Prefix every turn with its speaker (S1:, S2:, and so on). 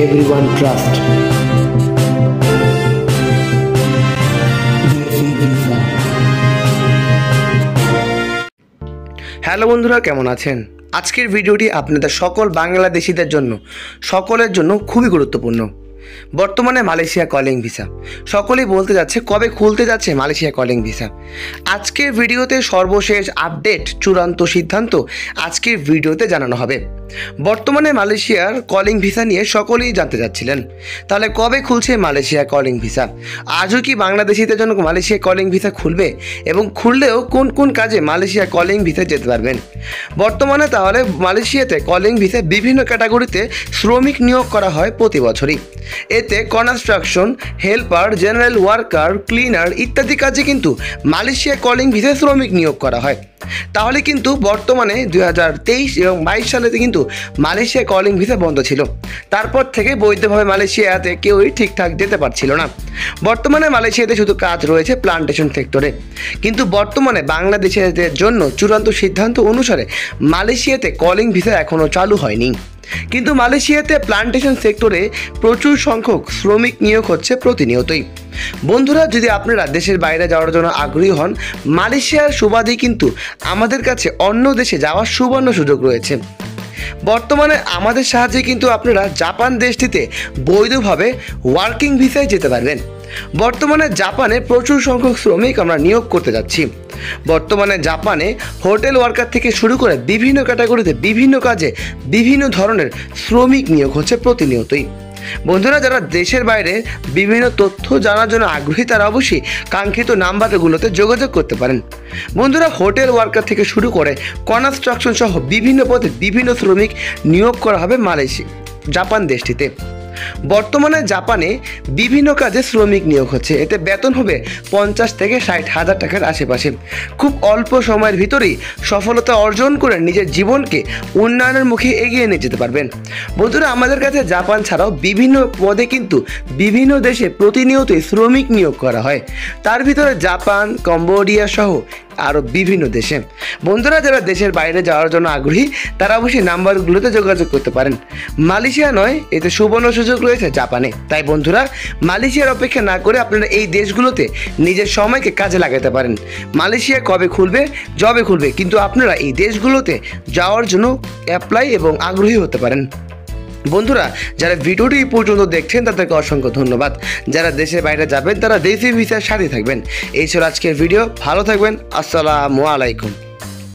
S1: everyone trust. Hello বন্ধুরা, কেমন আছেন? আজকের ভিডিওটি আপনাদের সকল বাংলাদেশিদের জন্য, সকলের জন্য খুবই গুরুত্বপূর্ণ। বর্তমানে মালয়েশিয়া কলিং ভিসা সকলেই বলতে যাচ্ছে কবে খুলতে যাচ্ছে মালয়েশিয়া কলিং ভিসা। আজকের ভিডিওতে সর্বশেষ আপডেট, চূড়ান্ত সিদ্ধান্ত আজকের ভিডিওতে জানানো হবে। বর্তমানে মালয়েশিয়ার কলিং ভিসা নিয়ে সকলেই জানতে চাচ্ছিলেন, তাহলে কবে খুলছে মালয়েশিয়া কলিং ভিসা? আজও কি বাংলাদেশিদের জন্য মালয়েশিয়া কলিং ভিসা খুলবে, এবং খুললেও কোন কোন কাজে মালয়েশিয়া কলিং ভিসা যেতে পারবেন? বর্তমানে তাহলে মালয়েশিয়াতে কলিং ভিসা বিভিন্ন ক্যাটাগরিতে শ্রমিক নিয়োগ করা হয় প্রতি বছরই। এতে construction, helper, general worker, cleaner ইত্যাদি কাজে কিন্তু মালয়েশিয়া কলিং ভিসায় শ্রমিক নিয়োগ করা হয়। তাহলে কিন্তু বর্তমানে 2023 এবং 22 সালেতে কিন্তু মালয়েশিয়া কলিং ভিসা বন্ধ ছিল। তারপর থেকে বৈধভাবে মালয়েশিয়াতে কেউই ঠিকঠাক যেতে পারছিল না। বর্তমানে মালয়েশিয়াতে শুধু কাজ রয়েছে প্লান্টেশন সেক্টরে। কিন্তু বর্তমানে বাংলাদেশিদের জন্য চূড়ান্ত সিদ্ধান্ত অনুসারে মালয়েশিয়াতে কলিং ভিসা এখনও চালু হয়নি। কিন্তু মালয়েশিয়াতে প্লান্টেশন সেক্টরে প্রচুর সংখ্যক শ্রমিক নিয়োগ হচ্ছে প্রতিনিয়তই। বন্ধুরা, যদি আপনারা দেশের বাইরে যাওয়ার জন্য আগ্রহী হন, মালয়েশিয়ার সুবাদেই কিন্তু আমাদের কাছে অন্য দেশে যাওয়ার সুবর্ণ সুযোগ রয়েছে। বর্তমানে আমাদের সাহায্যে কিন্তু আপনারা জাপান দেশটিতে বৈধভাবে ওয়ার্কিং ভিসায় যেতে পারবেন। বর্তমানে জাপানে প্রচুর সংখ্যক শ্রমিক আমরা নিয়োগ করতে যাচ্ছি। বর্তমানে জাপানে হোটেল ওয়ার্কার থেকে শুরু করে বিভিন্ন ক্যাটাগরিতে বিভিন্ন কাজে বিভিন্ন ধরনের শ্রমিক নিয়োগ হচ্ছে প্রতিনিয়তই। বন্ধুরা, যারা দেশের বাইরে বিভিন্ন তথ্য জানার জন্য আগ্রহী, তারা অবশ্যই কাঙ্ক্ষিত নাম্বারগুলোতে যোগাযোগ করতে পারেন। বন্ধুরা, হোটেল ওয়ার্কার থেকে শুরু করে কনস্ট্রাকশন সহ বিভিন্ন পদে বিভিন্ন শ্রমিক নিয়োগ করা হবে মালয়েশিয়া জাপান দেশটিতে। বর্তমানে জাপানে বিভিন্ন কাজে শ্রমিক নিয়োগ হচ্ছে। এতে বেতন হবে 50 থেকে 60 হাজার টাকার আশেপাশে। খুব অল্প সময়ের ভিতরেই সফলতা অর্জন করে নিজের জীবনকে উন্নয়নের মুখে এগিয়ে নিয়ে যেতে পারবেন। বন্ধুরা, আমাদের কাছে জাপান ছাড়াও বিভিন্ন পদে কিন্তু বিভিন্ন দেশে প্রতিনিয়তই শ্রমিক নিয়োগ করা হয়। তার ভিতরে জাপান, কম্বোডিয়া সহ আরও বিভিন্ন দেশে। বন্ধুরা, যারা দেশের বাইরে যাওয়ার জন্য আগ্রহী, তারা অবশ্যই নাম্বারগুলোতে যোগাযোগ করতে পারেন। মালয়েশিয়া নয়, এতে সুবর্ণ সুযোগ রয়েছে জাপানে। তাই বন্ধুরা, মালয়েশিয়ার অপেক্ষা না করে আপনারা এই দেশগুলোতে নিজের সময়কে কাজে লাগাতে পারেন। মালয়েশিয়া কবে খুলবে, যবে খুলবে, কিন্তু আপনারা এই দেশগুলোতে যাওয়ার জন্য অ্যাপ্লাই এবং আগ্রহী হতে পারেন। বন্ধুরা, যারা ভিডিওটি পর্যন্ত দেখছেন তাদেরকে অসংখ্য ধন্যবাদ। যারা দেশের বাইরে যাবেন তারা দেশি ভিসার সাথে থাকবেন। এই ছিল আজকের ভিডিও। ভালো থাকবেন। আসসালামু আলাইকুম।